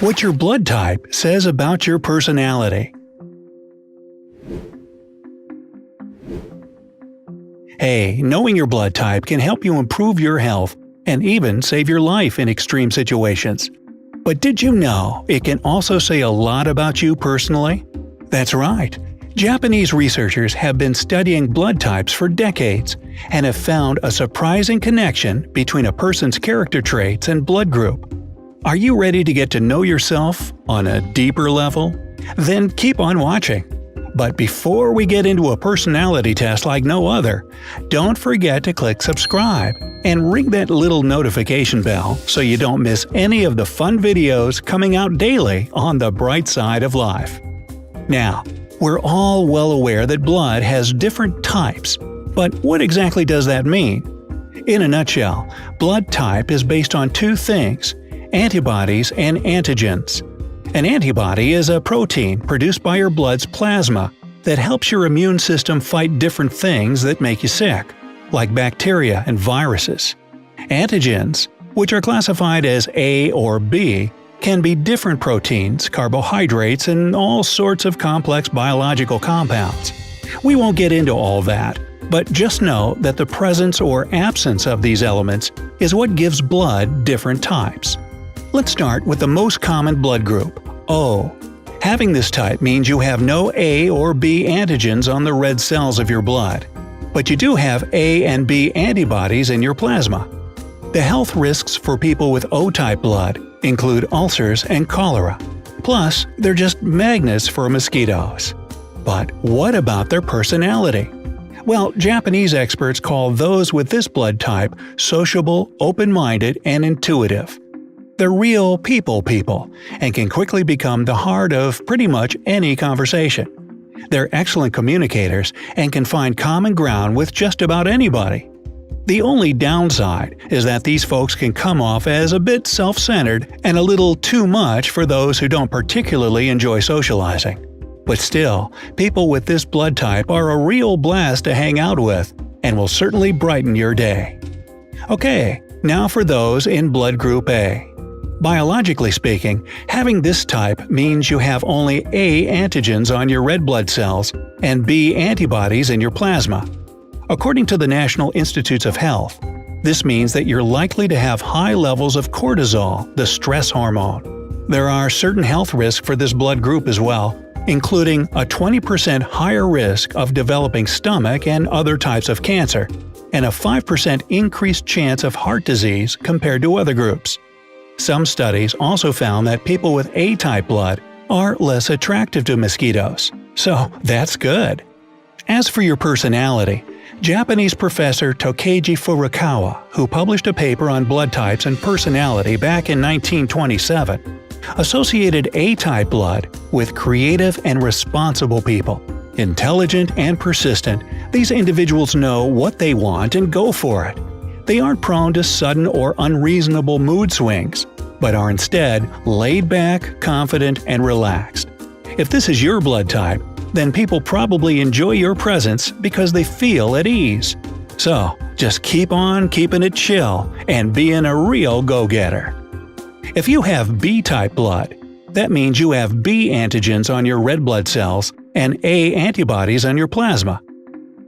What your blood type says about your personality. Hey, knowing your blood type can help you improve your health and even save your life in extreme situations. But did you know it can also say a lot about you personally? That's right. Japanese researchers have been studying blood types for decades and have found a surprising connection between a person's character traits and blood group. Are you ready to get to know yourself on a deeper level? Then keep on watching. But before we get into a personality test like no other, don't forget to click subscribe and ring that little notification bell so you don't miss any of the fun videos coming out daily on the bright side of life. Now, we're all well aware that blood has different types, but what exactly does that mean? In a nutshell, blood type is based on two things: antibodies and antigens. An antibody is a protein produced by your blood's plasma that helps your immune system fight different things that make you sick, like bacteria and viruses. Antigens, which are classified as A or B, can be different proteins, carbohydrates, and all sorts of complex biological compounds. We won't get into all that, but just know that the presence or absence of these elements is what gives blood different types. Let's start with the most common blood group, O. Having this type means you have no A or B antigens on the red cells of your blood, but you do have A and B antibodies in your plasma. The health risks for people with O-type blood include ulcers and cholera. Plus, they're just magnets for mosquitoes. But what about their personality? Well, Japanese experts call those with this blood type sociable, open-minded, and intuitive. They're real people and can quickly become the heart of pretty much any conversation. They're excellent communicators and can find common ground with just about anybody. The only downside is that these folks can come off as a bit self-centered and a little too much for those who don't particularly enjoy socializing. But still, people with this blood type are a real blast to hang out with and will certainly brighten your day. Okay, now for those in blood group A. Biologically speaking, having this type means you have only A antigens on your red blood cells and B antibodies in your plasma. According to the National Institutes of Health, this means that you're likely to have high levels of cortisol, the stress hormone. There are certain health risks for this blood group as well, including a 20% higher risk of developing stomach and other types of cancer, and a 5% increased chance of heart disease compared to other groups. Some studies also found that people with A-type blood are less attractive to mosquitoes, so that's good. As for your personality, Japanese professor Tokeji Furukawa, who published a paper on blood types and personality back in 1927, associated A-type blood with creative and responsible people. Intelligent and persistent, these individuals know what they want and go for it. They aren't prone to sudden or unreasonable mood swings, but are instead laid back, confident, and relaxed. If this is your blood type, then people probably enjoy your presence because they feel at ease. So, just keep on keeping it chill and being a real go-getter. If you have B-type blood, that means you have B antigens on your red blood cells and A antibodies on your plasma.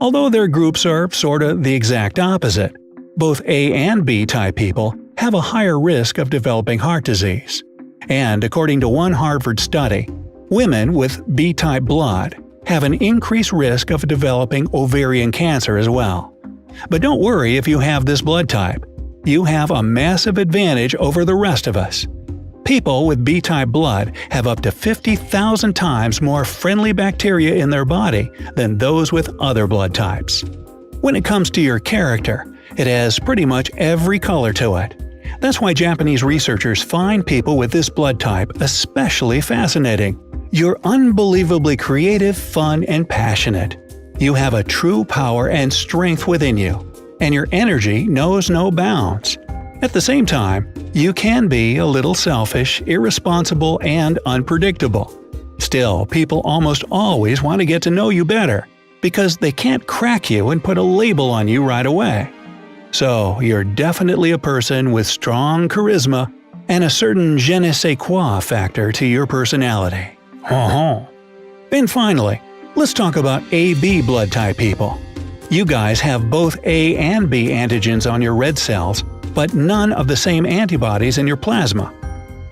Although their groups are sorta the exact opposite, both A and B-type people have a higher risk of developing heart disease. And according to one Harvard study, women with B-type blood have an increased risk of developing ovarian cancer as well. But don't worry if you have this blood type. You have a massive advantage over the rest of us. People with B-type blood have up to 50,000 times more friendly bacteria in their body than those with other blood types. When it comes to your character, it has pretty much every color to it. That's why Japanese researchers find people with this blood type especially fascinating. You're unbelievably creative, fun, and passionate. You have a true power and strength within you, and your energy knows no bounds. At the same time, you can be a little selfish, irresponsible, and unpredictable. Still, people almost always want to get to know you better, because they can't crack you and put a label on you right away. So, you're definitely a person with strong charisma, and a certain je ne sais quoi factor to your personality. And finally, let's talk about AB blood type people. You guys have both A and B antigens on your red cells, but none of the same antibodies in your plasma.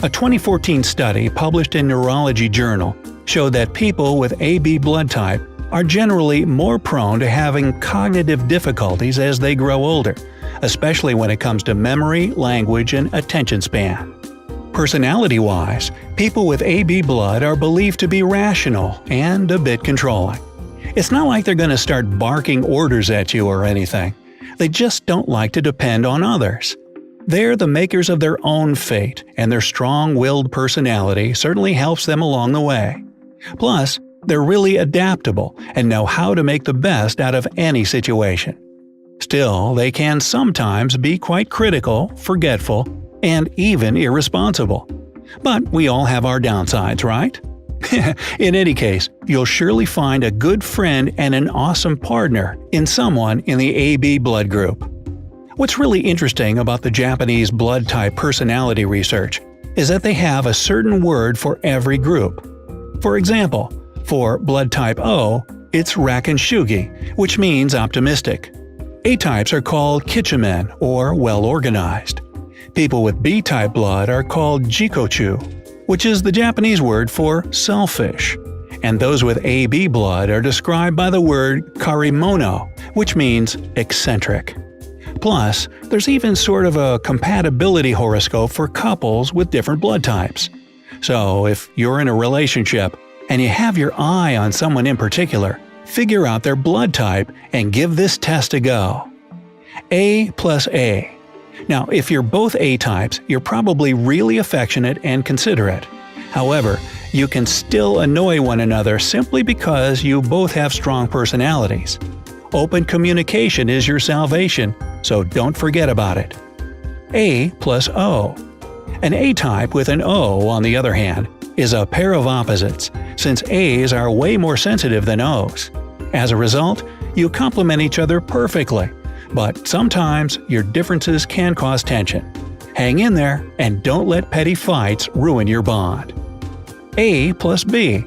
A 2014 study published in Neurology Journal showed that people with AB blood type are generally more prone to having cognitive difficulties as they grow older, especially when it comes to memory, language, and attention span. Personality-wise, people with AB blood are believed to be rational and a bit controlling. It's not like they're going to start barking orders at you or anything. They just don't like to depend on others. They're the makers of their own fate, and their strong-willed personality certainly helps them along the way. Plus, they're really adaptable and know how to make the best out of any situation. Still, they can sometimes be quite critical, forgetful, and even irresponsible. But we all have our downsides, right? In any case, you'll surely find a good friend and an awesome partner in someone in the AB blood group. What's really interesting about the Japanese blood type personality research is that they have a certain word for every group. For example, for blood type O, it's Rakunshugi, which means optimistic. A-types are called Kichimen, or well-organized. People with B-type blood are called Jikochu, which is the Japanese word for selfish. And those with AB blood are described by the word Karimono, which means eccentric. Plus, there's even sort of a compatibility horoscope for couples with different blood types. So, if you're in a relationship and you have your eye on someone in particular, figure out their blood type and give this test a go. A plus A. Now, if you're both A-types, you're probably really affectionate and considerate. However, you can still annoy one another simply because you both have strong personalities. Open communication is your salvation, so don't forget about it. A plus O. An A-type with an O, on the other hand, is a pair of opposites, since A's are way more sensitive than O's. As a result, you complement each other perfectly, but sometimes your differences can cause tension. Hang in there and don't let petty fights ruin your bond. A plus B.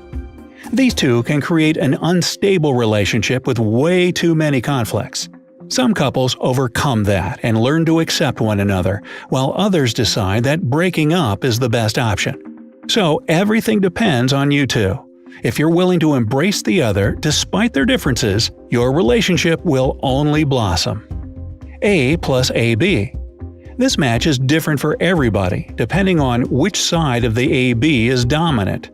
These two can create an unstable relationship with way too many conflicts. Some couples overcome that and learn to accept one another, while others decide that breaking up is the best option. So everything depends on you two. If you're willing to embrace the other despite their differences, your relationship will only blossom. A plus AB. This match is different for everybody, depending on which side of the AB is dominant.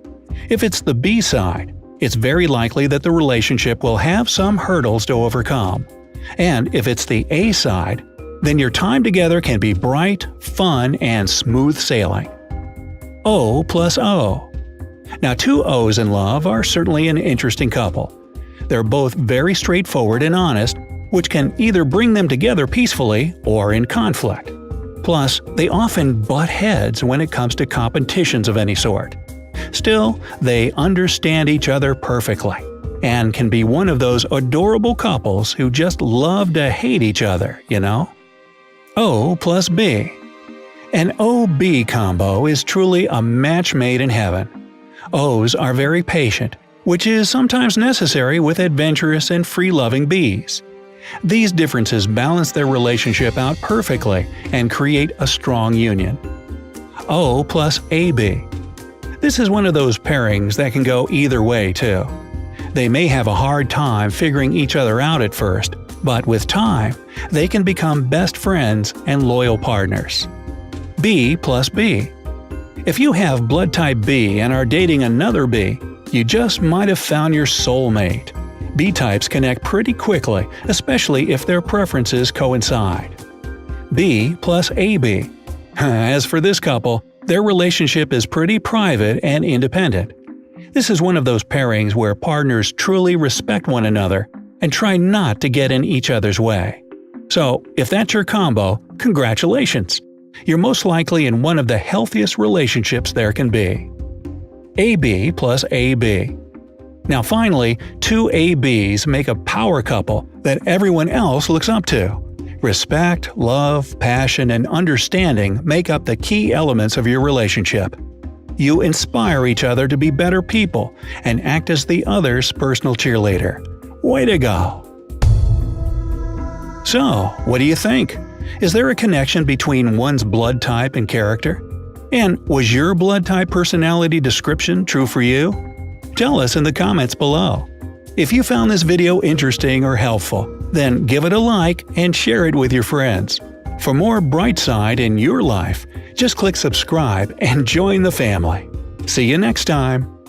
If it's the B side, it's very likely that the relationship will have some hurdles to overcome. And if it's the A side, then your time together can be bright, fun, and smooth sailing. O plus O. Now, two O's in love are certainly an interesting couple. They're both very straightforward and honest, which can either bring them together peacefully or in conflict. Plus, they often butt heads when it comes to competitions of any sort. Still, they understand each other perfectly, and can be one of those adorable couples who just love to hate each other, you know? O plus B. An O-B combo is truly a match made in heaven. O's are very patient, which is sometimes necessary with adventurous and free-loving B's. These differences balance their relationship out perfectly and create a strong union. O plus AB. This is one of those pairings that can go either way too. They may have a hard time figuring each other out at first, but with time, they can become best friends and loyal partners. B plus B. If you have blood type B and are dating another B, you just might have found your soulmate. B-types connect pretty quickly, especially if their preferences coincide. B plus AB. As for this couple, their relationship is pretty private and independent. This is one of those pairings where partners truly respect one another and try not to get in each other's way. So, if that's your combo, congratulations! You're most likely in one of the healthiest relationships there can be. AB plus AB. Now finally, two ABs make a power couple that everyone else looks up to. Respect, love, passion, and understanding make up the key elements of your relationship. You inspire each other to be better people and act as the other's personal cheerleader. Way to go! So, what do you think? Is there a connection between one's blood type and character? And was your blood type personality description true for you? Tell us in the comments below. If you found this video interesting or helpful, then give it a like and share it with your friends. For more bright side in your life, just click subscribe and join the family. See you next time!